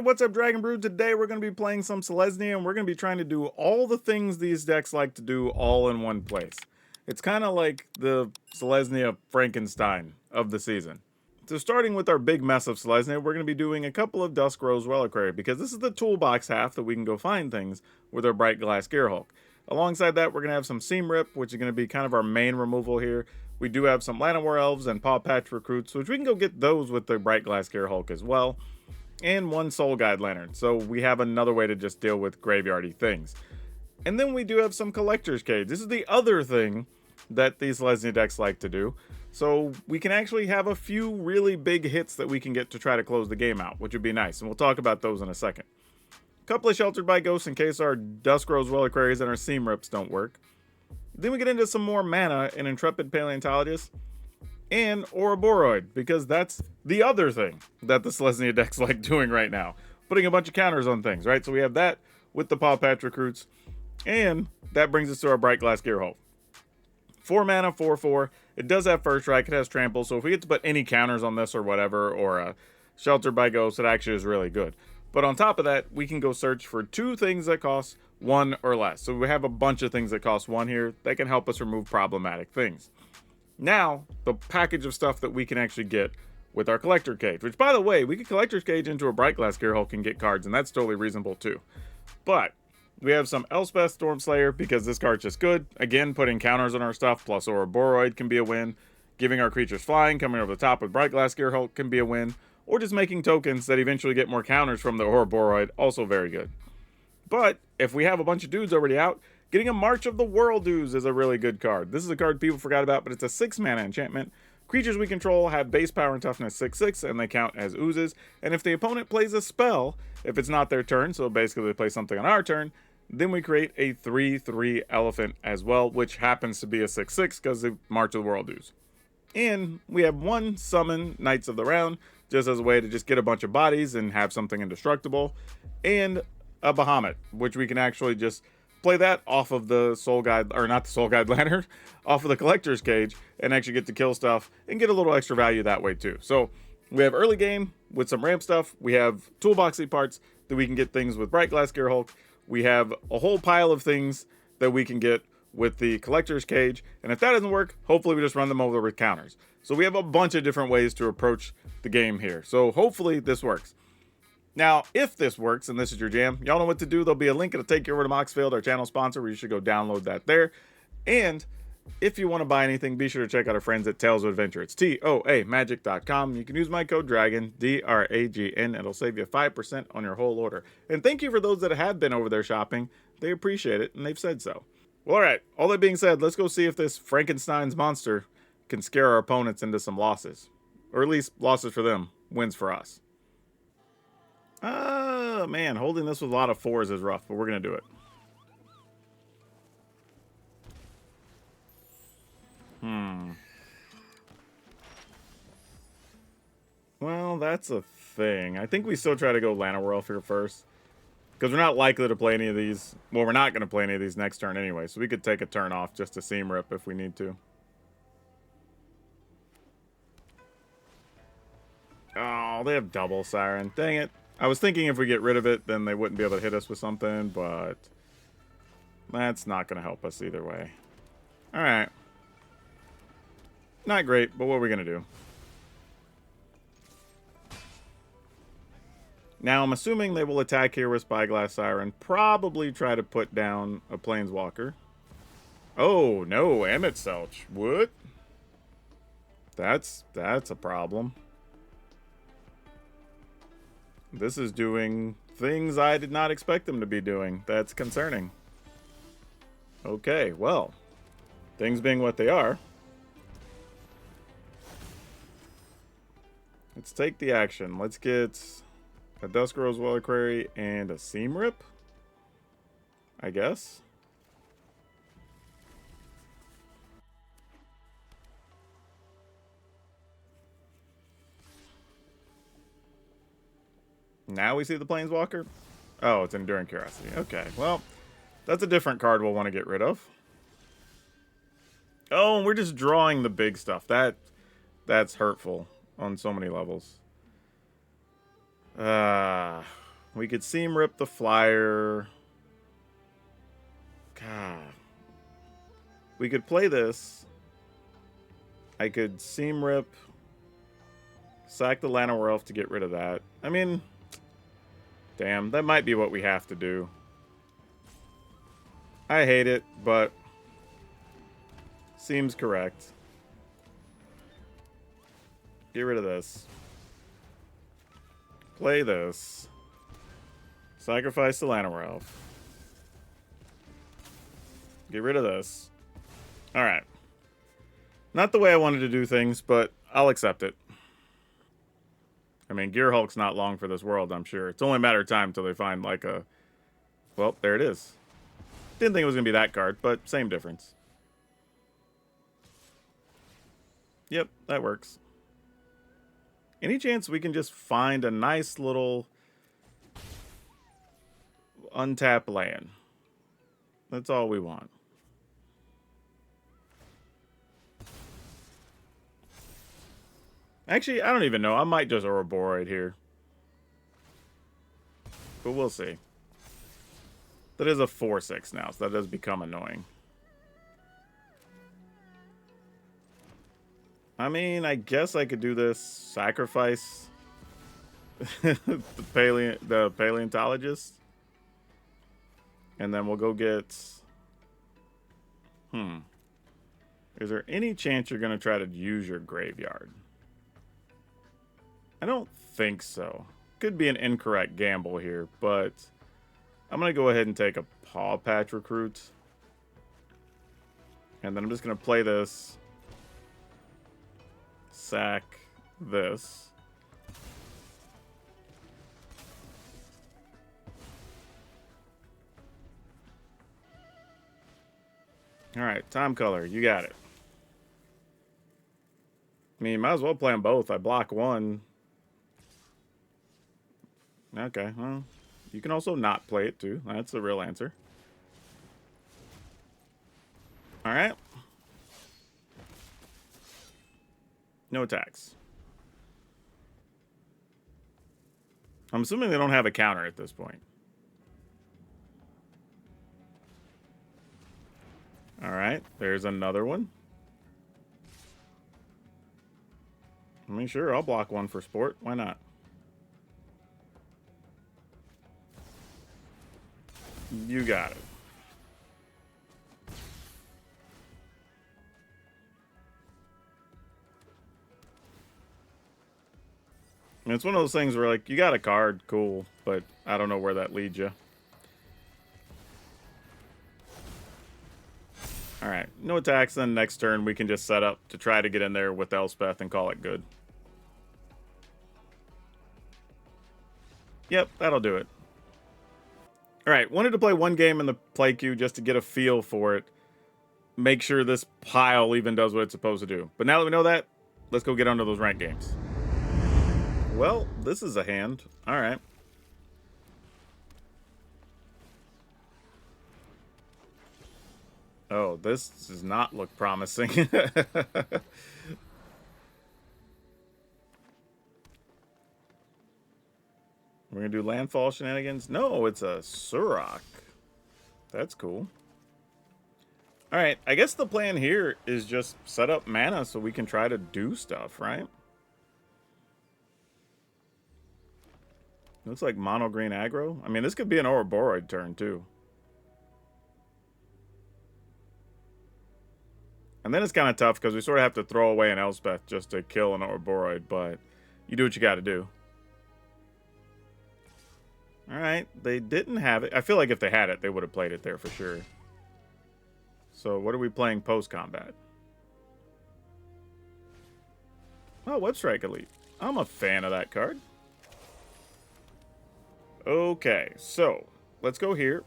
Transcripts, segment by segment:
Alright, what's up, Dragon Brood? Today we're going to be playing some Selesnya, and we're going to be trying to do all the things these decks like to do all in one place. It's kind of like the Selesnya Frankenstein of the season. So starting with our big mess of Selesnya, we're going to be doing a couple of Dusk Rose Reliquary, because this is the toolbox half that we can go find things with our Bright Glass Gearhulk. Alongside that, we're going to have some Seam Rip, which is going to be kind of our main removal here. We do have some Llanowar Elves and Paw Patch Recruits, which we can go get those with the Bright Glass Gearhulk as well. And one Soul Guide Lantern, so we have another way to just deal with graveyardy things. And then we do have some Collector's Cage. This is the other thing that these Selesnya decks like to do. So we can actually have a few really big hits that we can get to try to close the game out, which would be nice. And we'll talk about those in a second. A couple of Sheltered by Ghosts in case our Dusk Rose Reliquaries and our Seam Rips don't work. Then we get into some more mana in Intrepid Paleontologist and Ouroboros, because that's the other thing that the Selesnya decks like doing right now. Putting a bunch of counters on things, right? So we have that with the Paw Patch Recruits, and that brings us to our Bright Glass Gearhulk. 4 mana, 4/4. It does have First Strike, it has Trample, so if we get to put any counters on this or whatever, or a Sheltered by Ghosts, it actually is really good. But on top of that, we can go search for 2 things that cost 1 or less. So we have a bunch of things that cost 1 here that can help us remove problematic things. Now, the package of stuff that we can actually get with our Collector Cage, which, by the way, we could Collector's Cage into a Bright Glass Gearhulk and get cards, and that's totally reasonable too. But we have some Elspeth Stormslayer, because this card's just good. Again, putting counters on our stuff, plus Ouroboros can be a win. Giving our creatures flying, coming over the top with Bright Glass Gearhulk can be a win. Or just making tokens that eventually get more counters from the Ouroboros, also very good. But if we have a bunch of dudes already out, getting a March of the Whirldews is a really good card. This is a card people forgot about, but it's a 6 mana enchantment. Creatures we control have base power and toughness 6/6, and they count as oozes. And if the opponent plays a spell, if it's not their turn, so basically they play something on our turn, then we create a 3/3 elephant as well, which happens to be a 6/6 because of March of the Whirldews. And we have 1 summon Knights of the Round, just as a way to just get a bunch of bodies and have something indestructible. And a Bahamut, which we can actually just play that off of the Soul Guide, or not the Soul Guide Lantern, off of the Collector's Cage, and actually get to kill stuff and get a little extra value that way too. So we have early game with some ramp stuff. We have toolboxy parts that we can get things with Bright Glass Gearhulk. We have a whole pile of things that we can get with the Collector's Cage, and if that doesn't work, hopefully we just run them over with counters. So we have a bunch of different ways to approach the game here. So hopefully this works. Now, if this works and this is your jam, y'all know what to do. There'll be a link that'll take you over to Moxfield, our channel sponsor, where you should go download that there. And if you want to buy anything, be sure to check out our friends at Tales of Adventure. It's TOAMagic.com. You can use my code DRAGON, DRAGN. It'll save you 5% on your whole order. And thank you for those that have been over there shopping. They appreciate it, and they've said so. Well, all right. All that being said, let's go see if this Frankenstein's monster can scare our opponents into some losses. Or at least losses for them, wins for us. Man, holding this with a lot of 4s is rough, but we're going to do it. Well, that's a thing. I think we still try to go Llanowar Elf here first. Because we're not likely to play any of these. Well, we're not going to play any of these next turn anyway, so we could take a turn off just to Seam Rip if we need to. Oh, they have double Siren. Dang it. I was thinking if we get rid of it, then they wouldn't be able to hit us with something, but that's not going to help us either way. Alright. Not great, but what are we going to do? Now, I'm assuming they will attack here with Spyglass Siren. Probably try to put down a Planeswalker. Oh, no, Emmet Selch. What? That's a problem. This is doing things I did not expect them to be doing. That's concerning. Okay, well, things being what they are, let's take the action. Let's get a Dusk Rose Reliquary and a Seam Rip, I guess. Now we see the Planeswalker. Oh, it's Enduring Curiosity. Okay, well, that's a different card we'll want to get rid of. Oh, and we're just drawing the big stuff. That's hurtful on so many levels. We could seam rip the flyer. God. We could play this. I could seam rip. Sack the Llanowar Elf to get rid of that. I mean, damn, that might be what we have to do. I hate it, but seems correct. Get rid of this. Play this. Sacrifice the Llanowar Elf. Get rid of this. Alright. Not the way I wanted to do things, but I'll accept it. I mean, Gear Hulk's not long for this world, I'm sure. It's only a matter of time until they find, like, a... Well, there it is. Didn't think it was going to be that card, but same difference. Yep, that works. Any chance we can just find a nice little untapped land? That's all we want. Actually, I don't even know. I might just Ouroboros here. But we'll see. That is a 4/6 now, so that does become annoying. I mean, I guess I could do this. Sacrifice the paleontologist. And then we'll go get... Is there any chance you're going to try to use your graveyard? I don't think so. Could be an incorrect gamble here, but I'm going to go ahead and take a Paw Patch Recruit. And then I'm just going to play this. Sack this. Alright, Time Color, you got it. I mean, might as well play them both. I block one. Okay, well, you can also not play it too. That's the real answer. Alright. No attacks. I'm assuming they don't have a counter at this point. Alright, there's another one. I mean, sure, I'll block one for sport. Why not? You got it. And it's one of those things where, like, you got a card, cool, but I don't know where that leads you. Alright, no attacks, then next turn we can just set up to try to get in there with Elspeth and call it good. Yep, that'll do it. Alright, wanted to play one game in the play queue just to get a feel for it. Make sure this pile even does what it's supposed to do. But now that we know that, let's go get onto those ranked games. Well, this is a hand. Alright. Oh, this does not look promising. We're going to do landfall shenanigans? No, it's a Surrak. That's cool. Alright, I guess the plan here is just set up mana so we can try to do stuff, right? Looks like mono green aggro. I mean, this could be an Ouroboros turn, too. And then it's kind of tough because we sort of have to throw away an Elspeth just to kill an Ouroboros, but you do what you got to do. Alright, they didn't have it. I feel like if they had it, they would have played it there for sure. So what are we playing post-combat? Oh, Web Strike Elite. I'm a fan of that card. Okay, so let's go here.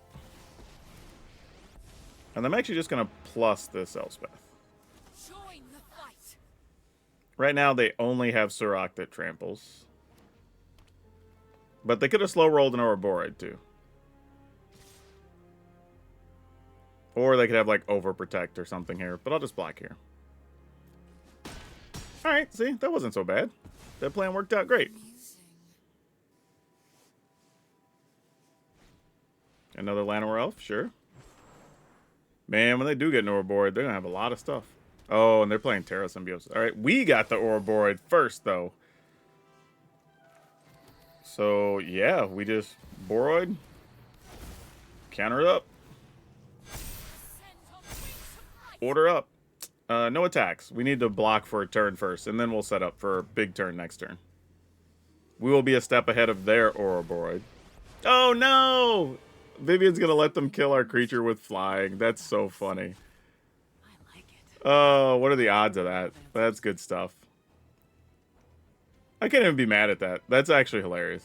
And I'm actually just going to plus this Elspeth. Right now, they only have Surrak that tramples. But they could have slow rolled an Ouroboros too. Or they could have like overprotect or something here. But I'll just block here. Alright, see, that wasn't so bad. That plan worked out great. Another Llanowar Elf, sure. Man, when they do get an Ouroboros, they're going to have a lot of stuff. Oh, and they're playing Terra Symbiosis. All right, we got the Ouroboros first, though. So, yeah, we just Boroid. Counter it up. Order up. No attacks. We need to block for a turn first, and then we'll set up for a big turn next turn. We will be a step ahead of their Ouroboros. Oh, no! Vivian's going to let them kill our creature with flying. That's so funny. I like it. Oh, what are the odds of that? That's good stuff. I can't even be mad at that. That's actually hilarious.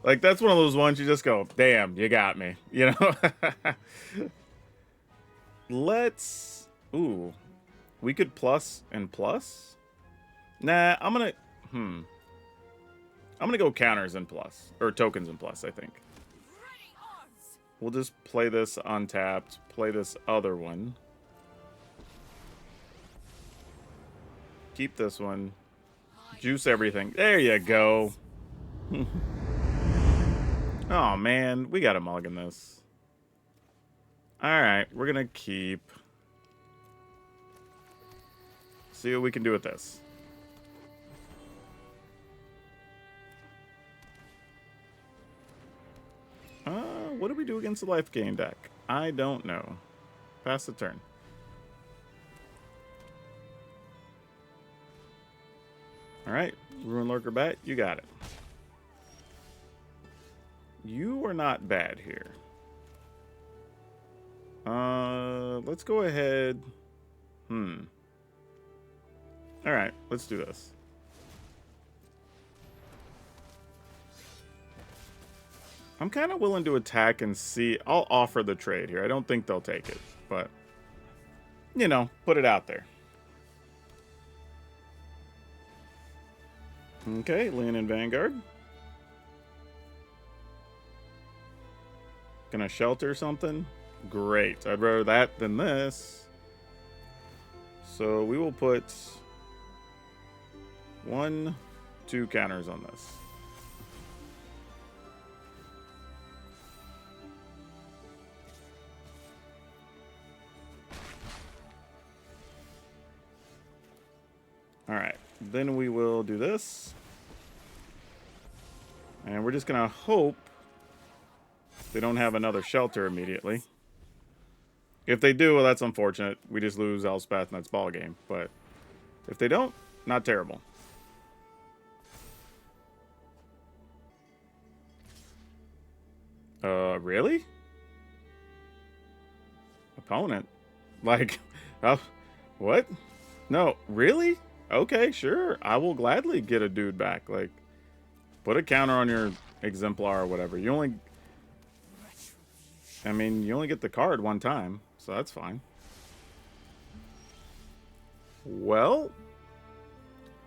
Like, that's one of those ones you just go, damn, you got me. You know? Let's... Ooh. We could plus and plus? Nah, I'm gonna... I'm gonna go counters and plus. Or tokens and plus, I think. We'll just play this untapped. Play this other one. Keep this one. Juice everything. There you go. Oh, man. We got to mulligan this. Alright. We're going to keep. See what we can do with this. What do we do against the life gain deck? I don't know. Pass the turn. Alright. Ruin Lurker Bat. You got it. You are not bad here. Let's go ahead. Alright, let's do this. I'm kind of willing to attack and see. I'll offer the trade here. I don't think they'll take it, but, you know, put it out there. Okay, Lean in Vanguard. Gonna shelter something? Great. I'd rather that than this. So we will put 1, 2 counters on this. Alright, then we will do this. And we're just gonna hope they don't have another shelter immediately. If they do, well, that's unfortunate. We just lose Elspeth and that's ball game. But if they don't, not terrible. Really? Opponent? Like, what? No, really? Okay, sure. I will gladly get a dude back. Like, put a counter on your exemplar or whatever. You only... I mean, you only get the card one time, so that's fine. Well,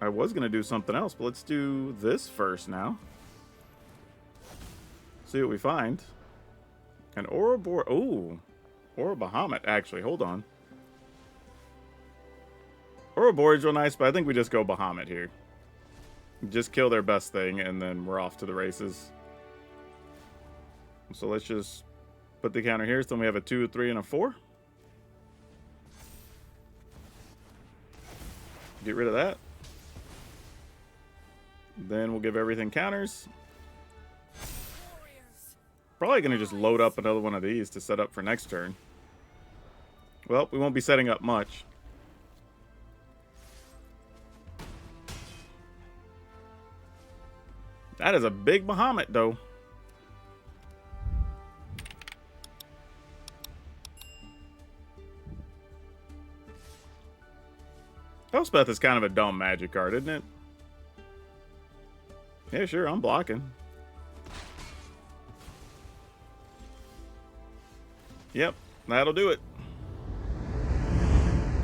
I was going to do something else, but let's do this first now. See what we find. An Ouroboros. Oh, or Bahamut, actually. Hold on. Ouroboros is real nice, but I think we just go Bahamut here. Just kill their best thing, and then we're off to the races. So let's just put the counter here. So then we have a 2, a 3, and a 4. Get rid of that. Then we'll give everything counters. Probably going to just load up another one of these to set up for next turn. Well, we won't be setting up much. That is a big Bahamut, though. Elspeth is kind of a dumb magic card, isn't it? Yeah, sure, I'm blocking. Yep, that'll do it.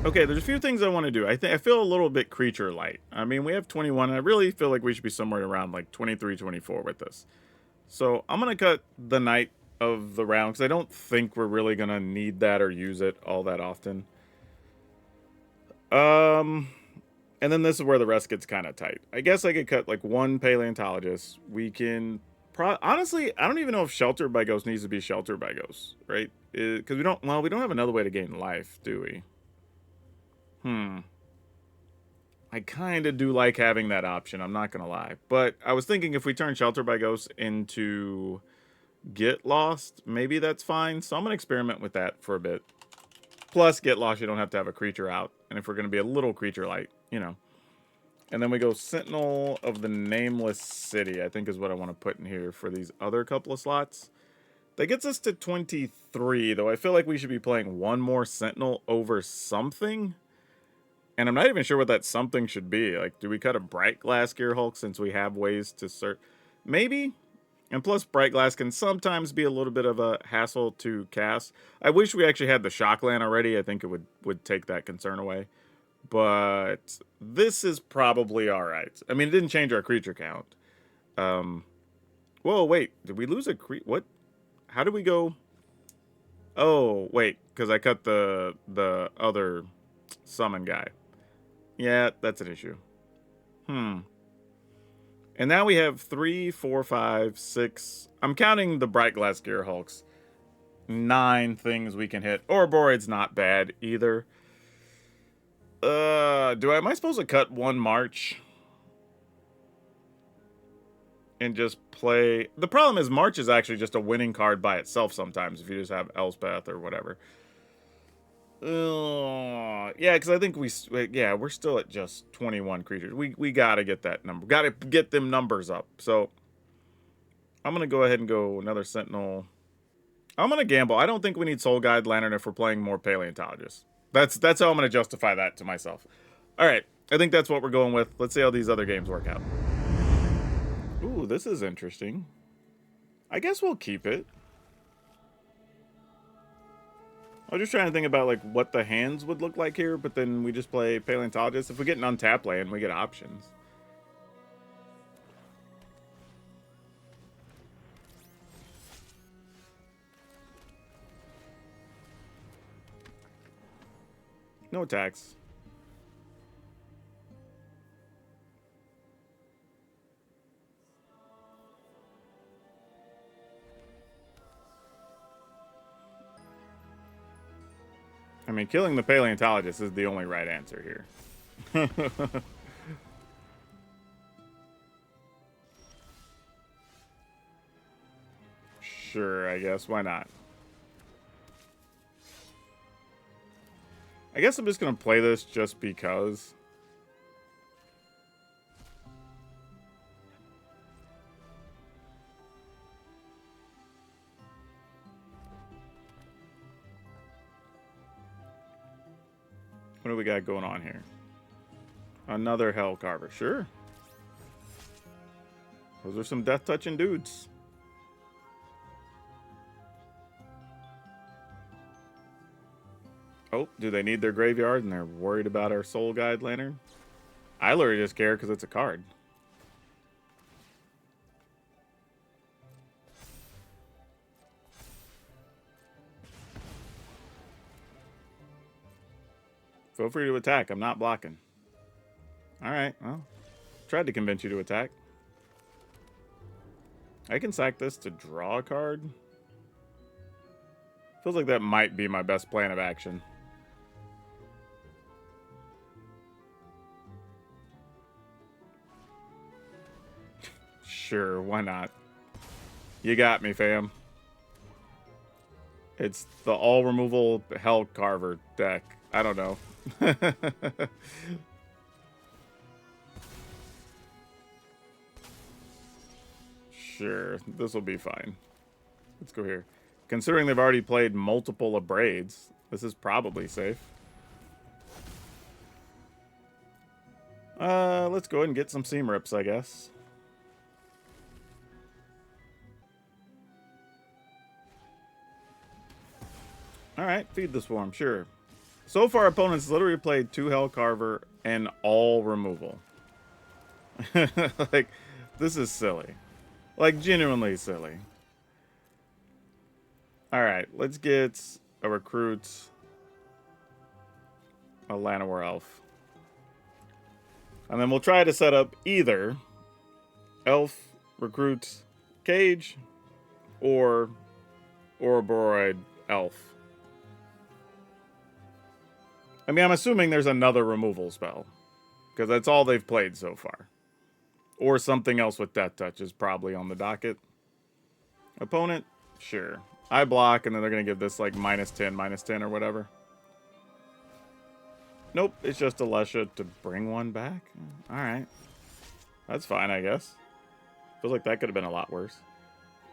Okay, there's a few things I want to do. I feel a little bit creature light. I mean, we have 21, and I really feel like we should be somewhere around like 23, 24 with this. So I'm going to cut the night of the round, because I don't think we're really going to need that or use it all that often. And then this is where the rest gets kind of tight. I guess I could cut like 1 paleontologist. We can Honestly, I don't even know if Shelter by Ghost needs to be Shelter by Ghost, right? Because we don't have another way to gain life, do we? I kind of do like having that option, I'm not going to lie. But I was thinking if we turn Shelter by Ghost into Get Lost, maybe that's fine. So I'm going to experiment with that for a bit. Plus, Get Lost, you don't have to have a creature out. And if we're going to be a little creature light, you know. And then we go Sentinel of the Nameless City, I think is what I want to put in here for these other couple of slots. That gets us to 23, though I feel like we should be playing one more Sentinel over something. And I'm not even sure what that something should be. Like, do we cut a Bright Glass Gear Hulk since we have ways to search? Maybe. And plus, Bright Glass can sometimes be a little bit of a hassle to cast. I wish we actually had the Shockland already. I think it would take that concern away. But this is probably all right. I mean, it didn't change our creature count. Whoa, wait. Did we lose a what? How did we go? Oh, wait. Because I cut the other summon guy. Yeah, that's an issue. And now we have 3, 4, 5, 6. I'm counting the Bright Glass Gear Hulks. 9 things we can hit. Ouroborod's not bad either. Am I supposed to cut one March? And just play... The problem is March is actually just a winning card by itself sometimes if you just have Elspeth or whatever. Yeah, because I think we're still at just 21 creatures. We gotta get that number. Gotta get them numbers up. So I'm gonna go ahead and go another Sentinel. I'm gonna gamble. I don't think we need Soul Guide Lantern if we're playing more Paleontologists. That's how I'm gonna justify that to myself. All right, I think that's what we're going with. Let's see how these other games work out. Ooh, this is interesting. I guess we'll keep it. I was just trying to think about like what the hands would look like here, but then we just play Paleontologist. If we get an untapped land, we get options. No attacks. I mean, killing the Paleontologist is the only right answer here. Sure, I guess. Why not? I guess I'm just going to play this just because. What do we got going on here? Another Hell Carver. Sure. Those are some death-touching dudes. Oh, do they need their graveyard and they're worried about our Soul Guide Lantern? I literally just care because it's a card. Feel free to attack. I'm not blocking. Alright, well. Tried to convince you to attack. I can sack this to draw a card. Feels like that might be my best plan of action. Sure, why not? You got me, fam. It's the all-removal Hell Carver deck. I don't know. Sure, this will be fine. Let's go here. Considering they've already played multiple Abrades, this is probably safe. Let's go ahead and get some Seam Rips, I guess. Alright, feed the Swarm, sure. So far, opponents literally played 2 Hell Carver and all removal. Like, this is silly. Like, genuinely silly. Alright, let's get a recruit. A Llanowar Elf. And then we'll try to set up either Elf, Recruit, Cage or Ouroboros Elf. I mean, I'm assuming there's another removal spell, because that's all they've played so far. Or something else with Death Touch is probably on the docket. Opponent? Sure. I block, and then they're going to give this like -10 or whatever. Nope, it's just Alesha to bring one back. Alright. That's fine, I guess. Feels like that could have been a lot worse.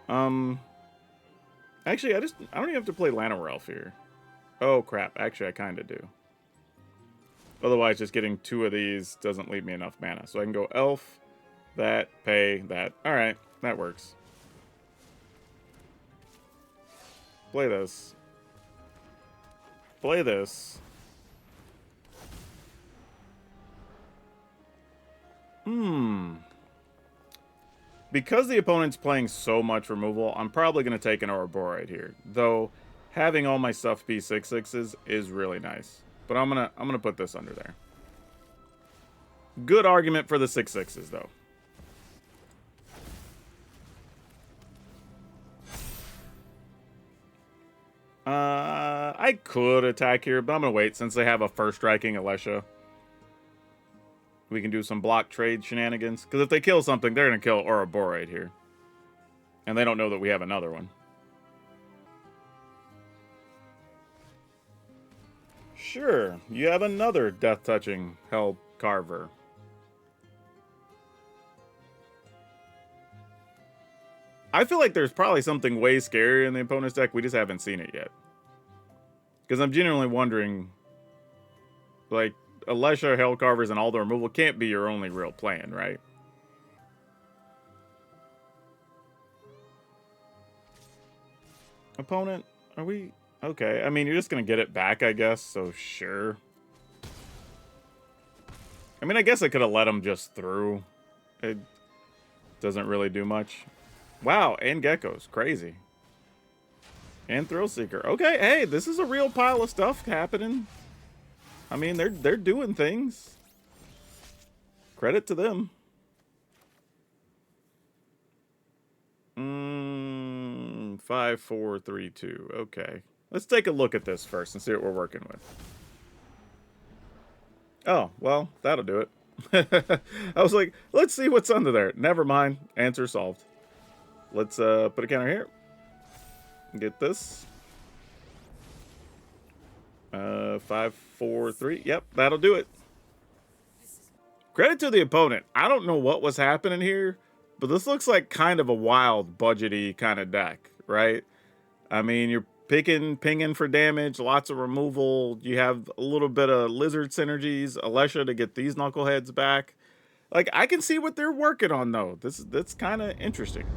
Actually, I don't even have to play Llanowar Elf here. Oh, crap. Actually, I kind of do. Otherwise, just getting 2 of these doesn't leave me enough mana. So I can go Elf, that, pay, that. Alright, that works. Play this. Play this. Because the opponent's playing so much removal, I'm probably going to take an Ouroboros here. Though, having all my stuff be 6/6s is really nice. But I'm gonna put this under there. Good argument for the 6/6s, though. I could attack here, but I'm gonna wait since they have a first striking Alesha. We can do some block trade shenanigans. Because if they kill something, they're going to kill Ouroboros here. And they don't know that we have another one. Sure, you have another death-touching Hell Carver. I feel like there's probably something way scarier in the opponent's deck. We just haven't seen it yet. Because I'm genuinely wondering, like, Alesha, Hellcarvers, and all the removal can't be your only real plan, right? Opponent, are we... Okay, I mean, you're just going to get it back, I guess, so sure. I mean, I guess I could have let him just through. It doesn't really do much. Wow, and Geckos, crazy. And Thrillseeker. Okay, hey, this is a real pile of stuff happening. I mean, they're doing things. Credit to them. 5, 4, 3, 2. Okay. Let's take a look at this first and see what we're working with. Oh, well, that'll do it. I was like, let's see what's under there. Never mind. Answer solved. Let's put a counter here. Get this. 5, 4, 3. Yep, that'll do it. Credit to the opponent. I don't know what was happening here, but this looks like kind of a wild, budgety kind of deck, right? I mean, you're pinging for damage, lots of removal. You have a little bit of lizard synergies, Alesha to get these knuckleheads back. Like, I can see what they're working on, though. That's kind of interesting.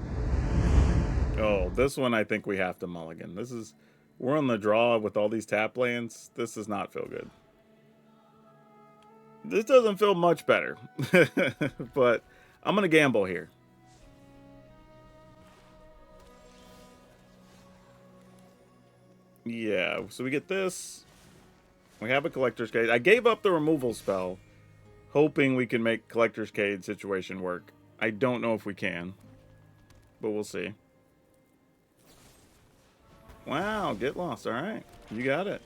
Oh, this one I think we have to mulligan. We're on the draw with all these tap lands. This does not feel good. This doesn't feel much better. But I'm going to gamble here. Yeah, so we get this. We have a Collector's Cage. I gave up the removal spell, hoping we can make Collector's Cage situation work. I don't know if we can, but we'll see. Wow, get lost. All right, you got it.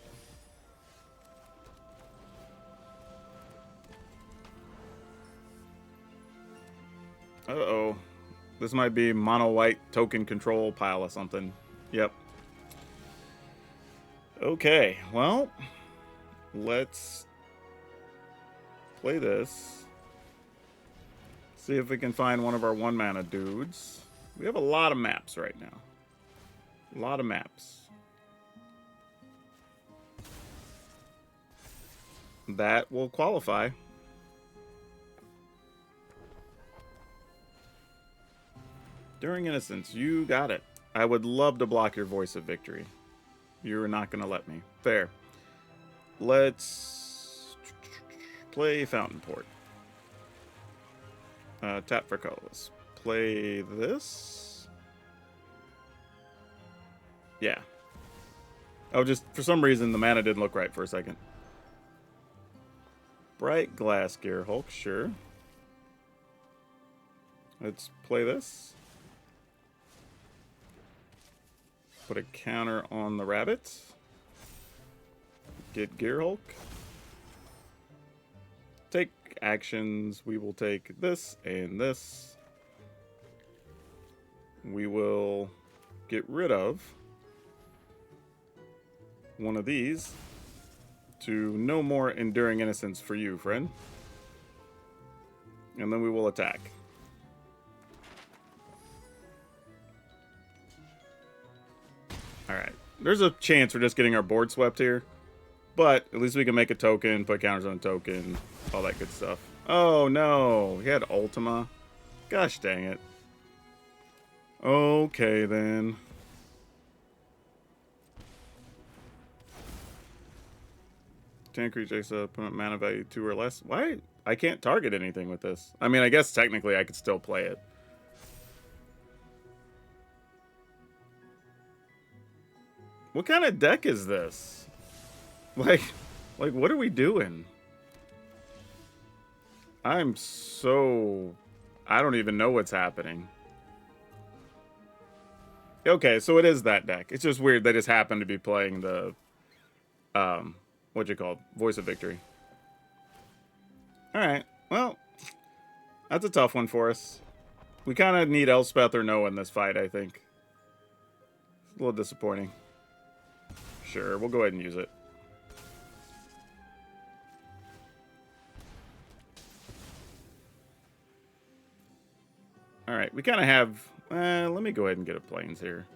Uh-oh. This might be mono white token control pile or something. Yep. Okay, well, let's play this. See if we can find one of our 1-mana dudes. We have a lot of maps right now. A lot of maps. That will qualify. During Innocence, you got it. I would love to block your Voice of Victory. You're not going to let me. Fair. Let's play Fountain Port. Tap for colorless. Play this. Yeah. Oh, just for some reason the mana didn't look right for a second. Bright Glass Gear Hulk, sure. Let's play this. Put a counter on the rabbits. Get Gearhulk. Take actions. We will take this and this. We will get rid of one of these to no more Enduring Innocence for you, friend. And then we will attack. Alright. There's a chance we're just getting our board swept here. But at least we can make a token, put counters on a token, all that good stuff. Oh no, he had Ultima. Gosh dang it. Okay then. Tank chase up, mana value 2 or less. Why? I can't target anything with this. I mean, I guess technically I could still play it. What kind of deck is this? Like what are we doing? I don't even know what's happening. Okay, so it is that deck. It's just weird they just happen to be playing the what'd you call it? Voice of Victory. Alright, well, that's a tough one for us. We kind of need Elspeth or Noah in this fight, I think. It's a little disappointing. Sure, we'll go ahead and use it. Alright, we kind of have... let me go ahead and get a Plains here.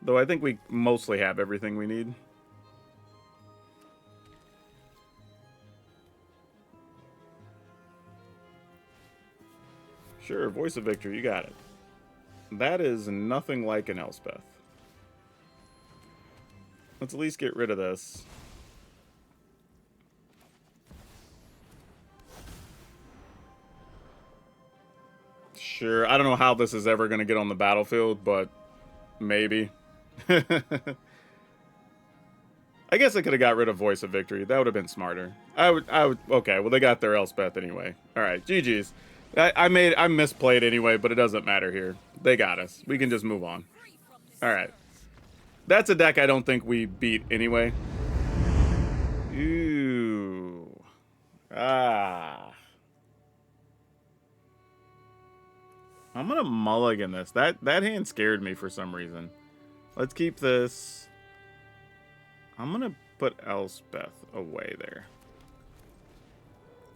Though I think we mostly have everything we need. Sure, Voice of Victory, you got it. That is nothing like an Elspeth. Let's at least get rid of this. Sure, I don't know how this is ever going to get on the battlefield, but maybe. I guess I could have got rid of Voice of Victory. That would have been smarter. I would. Okay, well, they got their Elspeth anyway. All right, GG's. I misplayed anyway, but it doesn't matter here. They got us. We can just move on. All right. That's a deck I don't think we beat anyway. Ooh. Ah. I'm going to mulligan this. That hand scared me for some reason. Let's keep this. I'm going to put Elspeth away there.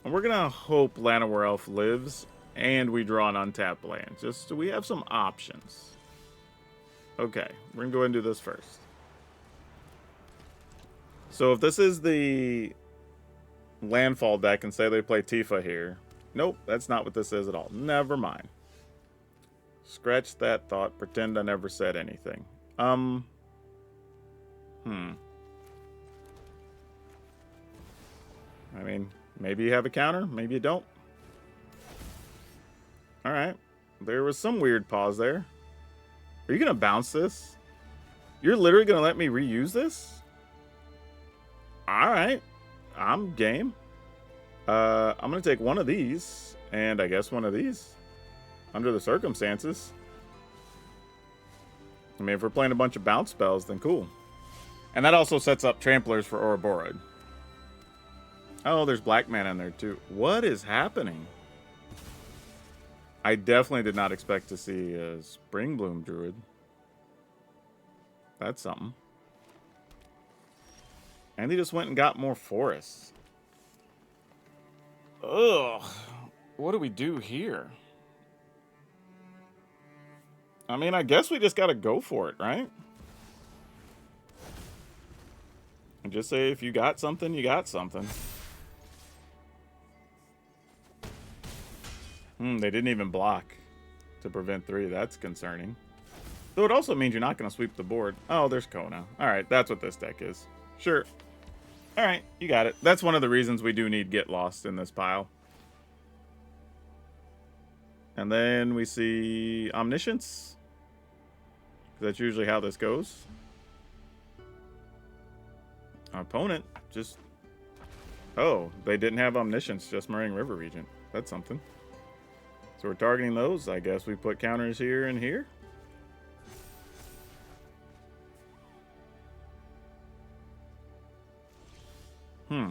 And we're going to hope Llanowar Elf lives and we draw an untapped land. Just so we have some options. Okay, we're going to go ahead and do this first. So if this is the landfall deck and say they play Tifa here. Nope, that's not what this is at all. Never mind. Scratch that thought. Pretend I never said anything. I mean, maybe you have a counter. Maybe you don't. Alright. There was some weird pause there. Are you going to bounce this? You're literally going to let me reuse this? Alright. I'm game. I'm going to take one of these. And I guess one of these. Under the circumstances. I mean, if we're playing a bunch of bounce spells, then cool. And that also sets up Tramplers for Ouroboros. Oh, there's black mana in there too. What is happening? I definitely did not expect to see a Springbloom Druid. That's something. And they just went and got more forests. Ugh. What do we do here? I mean, I guess we just gotta go for it, right? And just say if you got something, you got something. They didn't even block to prevent 3. That's concerning. Though it also means you're not going to sweep the board. Oh, there's Kona. Alright, that's what this deck is. Sure. Alright, you got it. That's one of the reasons we do need Get Lost in this pile. And then we see Omniscience. That's usually how this goes. Our opponent just... Oh, they didn't have Omniscience, just Moraine River Regent. That's something. So we're targeting those. I guess we put counters here and here. Hmm.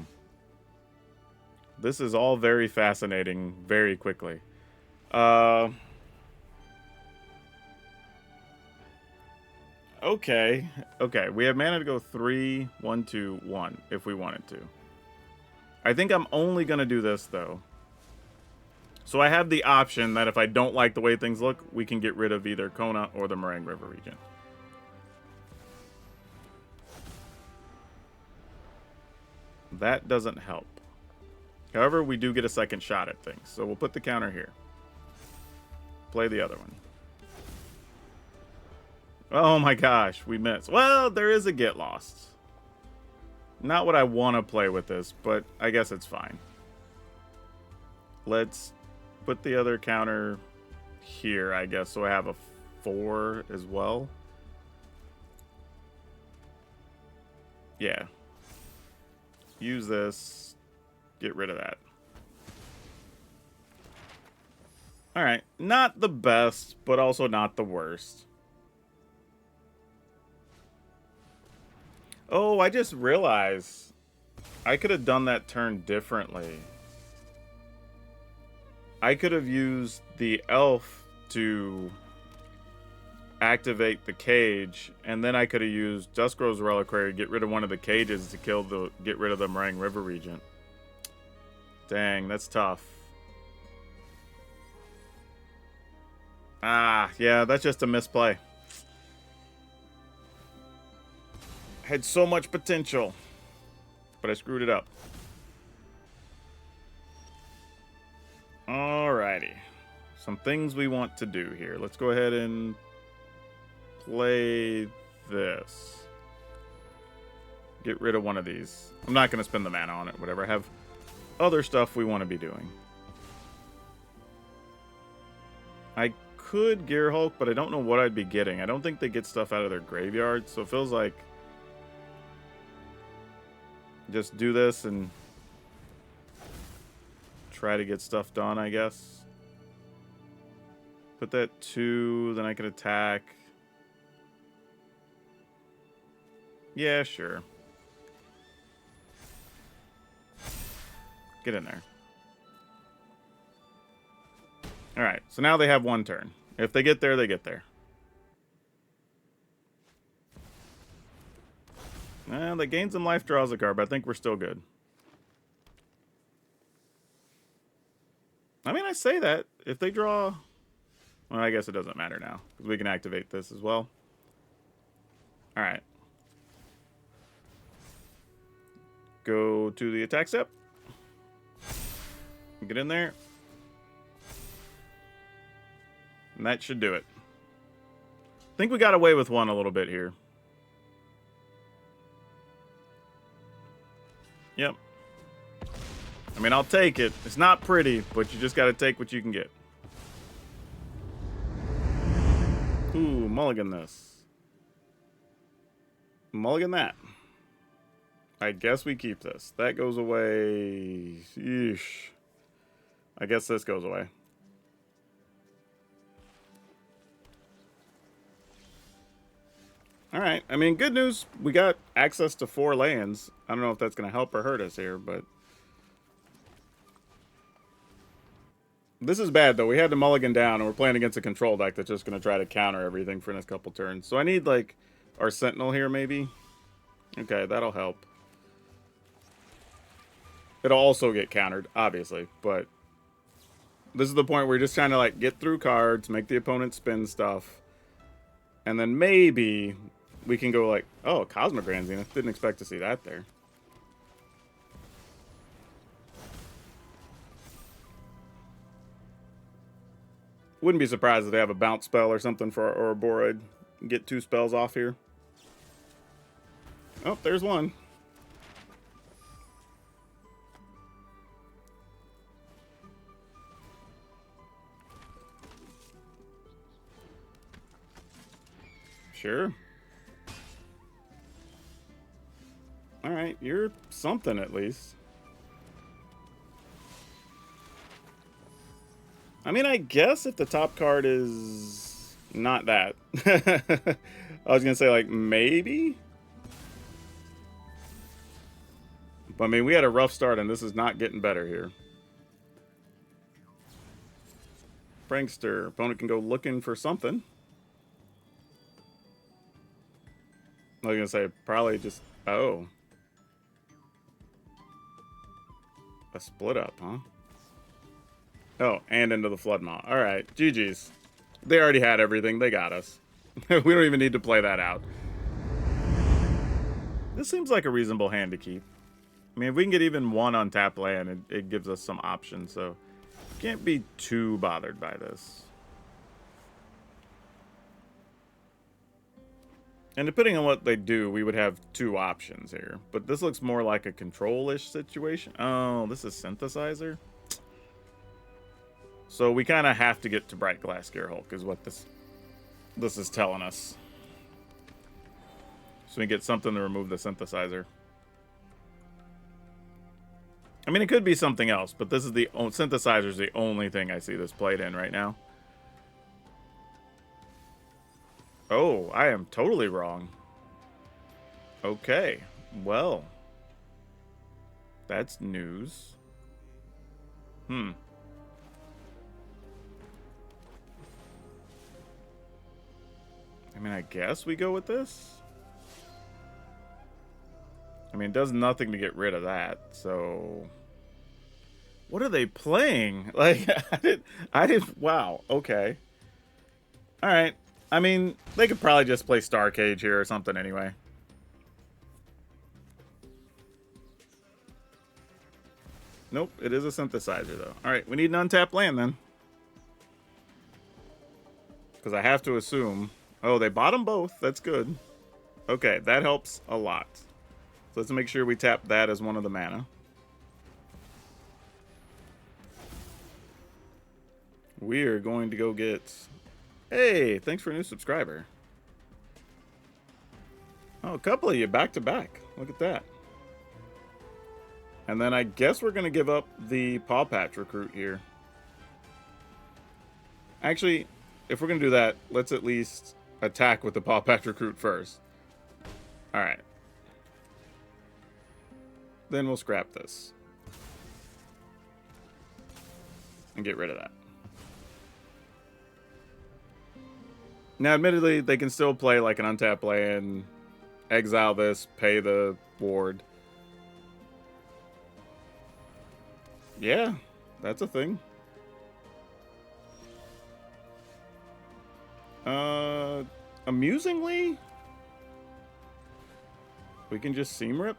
This is all very fascinating very quickly. Okay. Okay, we have mana to go 3, 1, 2, 1 if we wanted to. I think I'm only going to do this, though. So I have the option that if I don't like the way things look, we can get rid of either Kona or the Meringue River region. That doesn't help. However, we do get a second shot at things. So we'll put the counter here. Play the other one. Oh my gosh, we missed. Well, there is a get lost. Not what I want to play with this, but I guess it's fine. Let's put the other counter here, I guess, so I have a 4 as well. Yeah. Use this. Get rid of that. Alright. Not the best, but also not the worst. Oh, I just realized I could have done that turn differently. I could have used the elf to activate the cage, and then I could have used Duskgrove's Reliquary to get rid of one of the cages to get rid of the Meringue River Regent. Dang, that's tough. Ah, yeah, that's just a misplay. Had so much potential, but I screwed it up. Alrighty. Some things we want to do here. Let's go ahead and play this. Get rid of one of these. I'm not going to spend the mana on it, whatever. I have other stuff we want to be doing. I could Gear Hulk, but I don't know what I'd be getting. I don't think they get stuff out of their graveyard, so it feels like just do this and try to get stuff done, I guess. Put that 2, then I can attack. Yeah, sure. Get in there. Alright, so now they have one turn. If they get there, they get there. They gain some life, draws a card, but I think we're still good. I mean, I say that. If they draw... Well, I guess it doesn't matter now, because we can activate this as well. Alright. Go to the attack step. Get in there. And that should do it. I think we got away with one a little bit here. Yep. I mean, I'll take it. It's not pretty, but you just got to take what you can get. Ooh, mulligan this. Mulligan that. I guess we keep this. That goes away. Yeesh. I guess this goes away. Alright, I mean, good news. We got access to 4 lands. I don't know if that's going to help or hurt us here, but... This is bad, though. We had to mulligan down, and we're playing against a control deck that's just going to try to counter everything for the next couple turns. So I need, like, our Sentinel here, maybe? Okay, that'll help. It'll also get countered, obviously, but... This is the point where you're just trying to, like, get through cards, make the opponent spin stuff, and then maybe we can go, like... Oh, Cosmic Grand Zenith. Didn't expect to see that there. Wouldn't be surprised if they have a bounce spell or something for our Ouroboros. Get 2 spells off here. Oh, there's one. Sure. Alright, you're something at least. I mean, I guess if the top card is not that. I was going to say, like, maybe? But I mean, we had a rough start, and this is not getting better here. Prankster. Opponent can go looking for something. I was going to say, probably just... Oh. A split up, huh? Oh, and into the Flood Maw. Alright, GG's. They already had everything. They got us. We don't even need to play that out. This seems like a reasonable hand to keep. I mean, if we can get even one on tap land, it gives us some options, so... Can't be too bothered by this. And depending on what they do, we would have two options here. But this looks more like a control-ish situation. Oh, this is Synthesizer? So we kind of have to get to Bright Glass Gearhulk is what this is telling us. So we get something to remove the Synthesizer. I mean, it could be something else, but this is the Synthesizer is the only thing I see this played in right now. Oh, I am totally wrong. Okay, well, that's news. I mean, I guess we go with this. I mean, it does nothing to get rid of that, so... What are they playing? Like, I didn't, wow, okay. Alright, I mean, they could probably just play Star Cage here or something anyway. Nope, it is a Synthesizer, though. Alright, we need an untapped land, then. Because I have to assume... Oh, they bought them both, that's good. Okay, that helps a lot. So let's make sure we tap that as one of the mana. We are going to go get... Hey, thanks for a new subscriber. Oh, a couple of you back to back. Look at that. And then I guess we're going to give up the Paw Patch recruit here. Actually, if we're going to do that, let's at least attack with the Paw Patch recruit first. Alright. Then we'll scrap this. And get rid of that. Now, admittedly, they can still play like an untapped land, exile this, pay the ward. Yeah, that's a thing. Amusingly, we can just seam rip.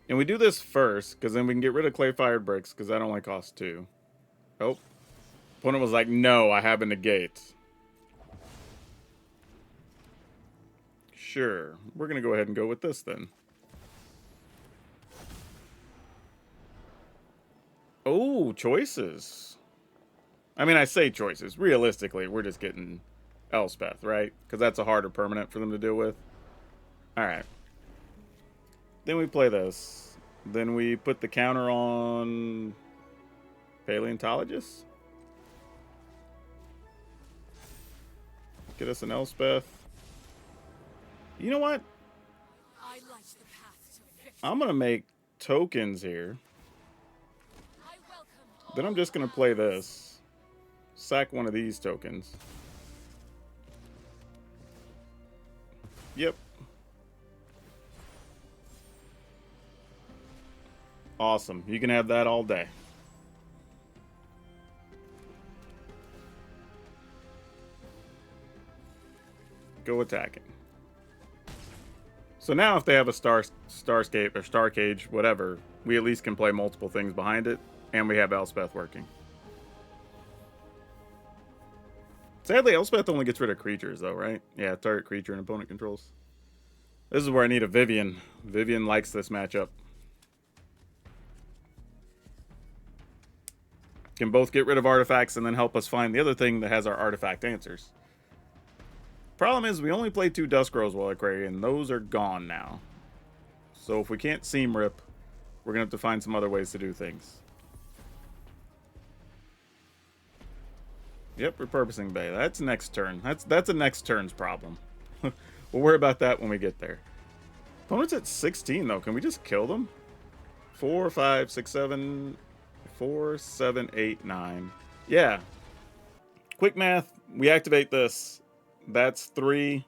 And we do this first, because then we can get rid of clay-fired bricks, because that only costs 2. Oh. Opponent was like, no, I have a negate. Sure. We're going to go ahead and go with this then. Oh, choices. I mean, I say choices. Realistically, we're just getting Elspeth, right? Because that's a harder permanent for them to deal with. Alright. Then we play this. Then we put the counter on Paleontologist. Get us an Elspeth. You know what? I'm going to make tokens here. Then I'm just going to play this. Sack one of these tokens. Yep. Awesome. You can have that all day. Go attacking. So now if they have a Starscape or Star Cage, whatever, we at least can play multiple things behind it, and we have Elspeth working. Sadly, Elspeth only gets rid of creatures, though, right? Yeah, target creature and opponent controls. This is where I need a Vivian. Vivian likes this matchup. Can both get rid of artifacts and then help us find the other thing that has our artifact answers. Problem is, we only play 2 Dusk Rose Reliquary, and those are gone now. So if we can't seam rip, we're going to have to find some other ways to do things. Yep, repurposing bay. That's next turn. That's a next turn's problem. We'll worry about that when we get there. Opponent's at 16 though. Can we just kill them? 4, 5, 6, 7, 4, 7, 8, 9. Yeah. Quick math. We activate this. That's 3.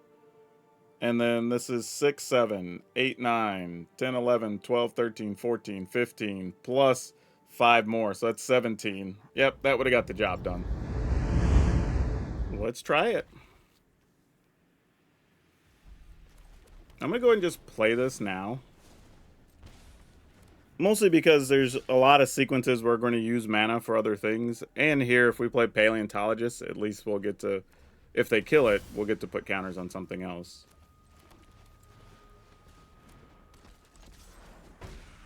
And then this is 6, 7, 8, 9, 10, 11, 12, 13, 14, 15, plus 5 more. So that's 17. Yep, that would have got the job done. Let's try it. I'm going to go ahead and just play this now. Mostly because there's a lot of sequences where we're going to use mana for other things. And here, if we play Paleontologist, at least we'll get to, if they kill it, we'll get to put counters on something else.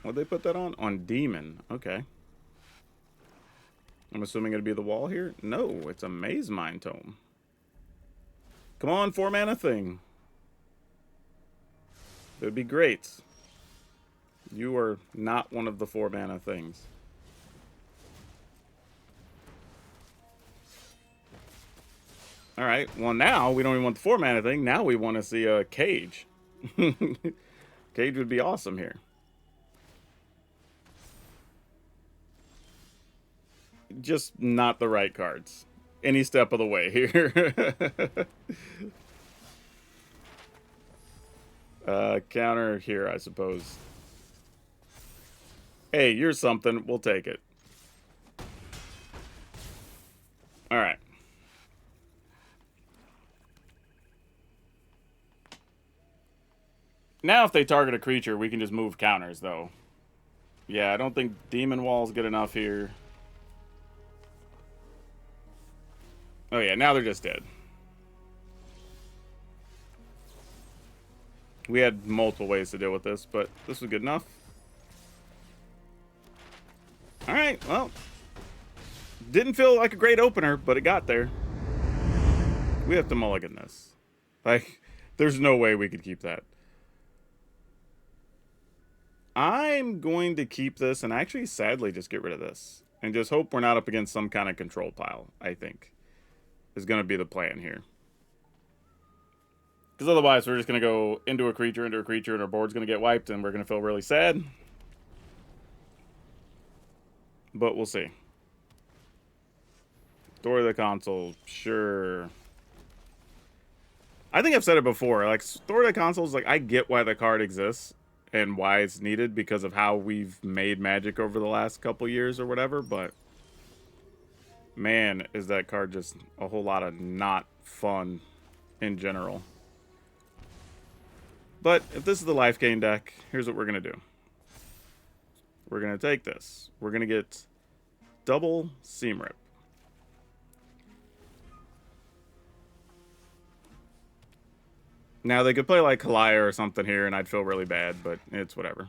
What'd they put that on? On Demon. Okay. I'm assuming it'd be the wall here? No, it's a Maze Mind Tome. Come on, 4 mana thing. It would be great. You are not one of the 4 mana things. Alright, well now we don't even want the 4 mana thing. Now we want to see a Cage. Cage would be awesome here. Just not the right cards. Any step of the way here. Counter here, I suppose. Hey, you're something. We'll take it. Alright. Now if they target a creature, we can just move counters, though. Yeah, I don't think Demon Wall's good enough here. Oh yeah, now they're just dead. We had multiple ways to deal with this, but this was good enough. Alright, well. Didn't feel like a great opener, but it got there. We have to mulligan this. Like, there's no way we could keep that. I'm going to keep this and actually, sadly, just get rid of this. And just hope we're not up against some kind of control pile, I think. Is going to be the plan here. Because otherwise, we're just going to go into a creature, and our board's going to get wiped, and we're going to feel really sad. But we'll see. Door of the Console, sure. I think I've said it before. Like, Door of the Console is like, I get why the card exists and why it's needed because of how we've made Magic over the last couple years or whatever, but man, is that card just a whole lot of not fun in general. But if this is the life gain deck, here's what we're going to do. We're going to take this. We're going to get double Seam Rip. Now, they could play like Kalaya or something here, and I'd feel really bad, but it's whatever.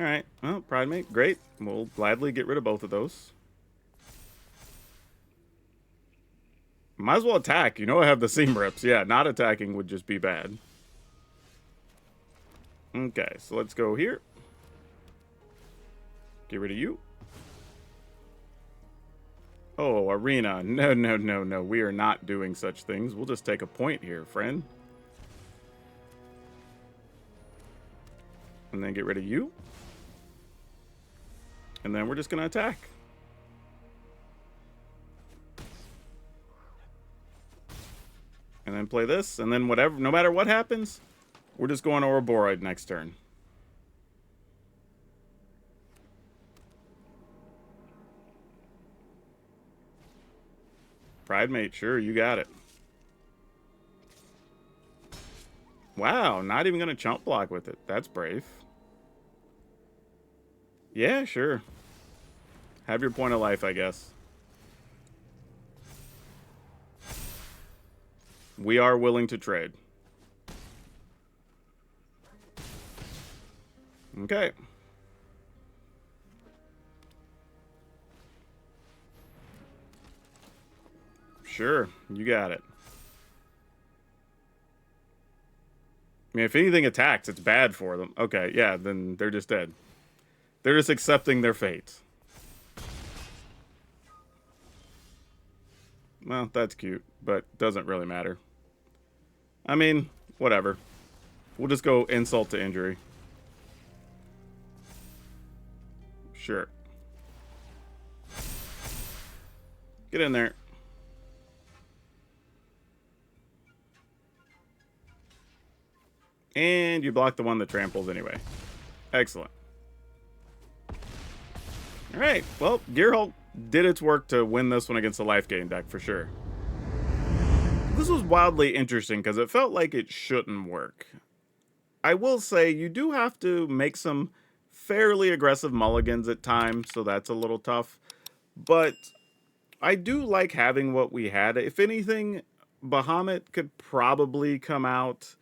Alright, well, Pride Mate, great. We'll gladly get rid of both of those. Might as well attack. You know I have the Seam Rips. Yeah, not attacking would just be bad. Okay, so let's go here. Get rid of you. Oh, Arena. No, no, no, no. We are not doing such things. We'll just take a point here, friend. And then get rid of you. And then we're just going to attack. And then play this. And then whatever, no matter what happens, we're just going Ouroboros next turn. Pride Mate, sure, you got it. Wow, not even going to chump block with it. That's brave. Yeah, sure. Have your point of life, I guess. We are willing to trade. Okay. Sure, you got it. I mean, if anything attacks, it's bad for them. Okay, yeah, then they're just dead. They're just accepting their fate. Well, that's cute, but doesn't really matter. I mean, whatever. We'll just go insult to injury. Sure. Get in there. And you block the one that tramples anyway. Excellent. Alright, well, Gearhulk did its work to win this one against the life gain deck for sure. This was wildly interesting because it felt like it shouldn't work. I will say you do have to make some fairly aggressive mulligans at times, so that's a little tough. But I do like having what we had. If anything, Bahamut could probably come out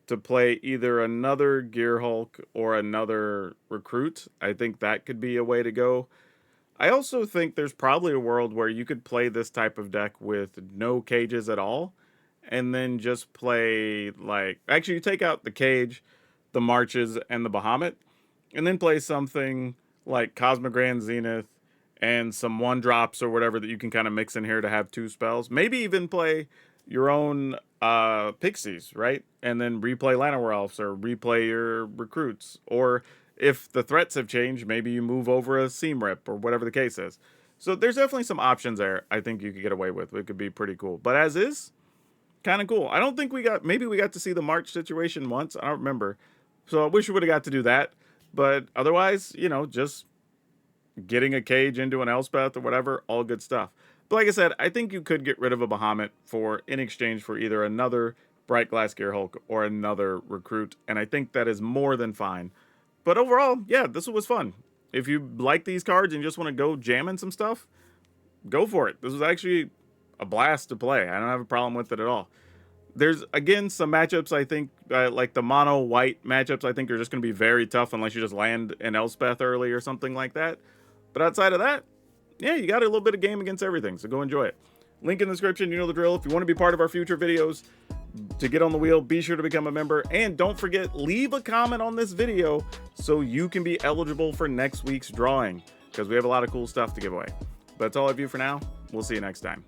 to play either another Gearhulk or another Recruit. I think that could be a way to go. I also think there's probably a world where you could play this type of deck with no cages at all, and then just play, like, actually you take out the cage, the marches, and the Bahamut, and then play something like Cosmogrand Zenith and some 1-drops or whatever that you can kind of mix in here to have 2 spells. Maybe even play your own Pixies, right? And then replay Llanowar Elves or replay your Recruits. Or if the threats have changed, maybe you move over a Seam Rip or whatever the case is. So there's definitely some options there I think you could get away with. It could be pretty cool. But as is, kind of cool. I don't think maybe we got to see the March situation once. I don't remember. So I wish we would have got to do that. But otherwise, you know, just getting a cage into an Elspeth or whatever, all good stuff. But like I said, I think you could get rid of a Bahamut in exchange for either another Bright Glass Gearhulk or another Recruit, and I think that is more than fine. But overall, yeah, this was fun. If you like these cards and you just want to go jamming some stuff, go for it. This was actually a blast to play. I don't have a problem with it at all. There's, again, some matchups I think, like the mono white matchups, I think are just going to be very tough unless you just land an Elspeth early or something like that. But outside of that, yeah, you got a little bit of game against everything, so go enjoy it. Link in the description, you know the drill. If you want to be part of our future videos, to get on the wheel, be sure to become a member. And don't forget, leave a comment on this video so you can be eligible for next week's drawing, because we have a lot of cool stuff to give away. But that's all I have for now. We'll see you next time.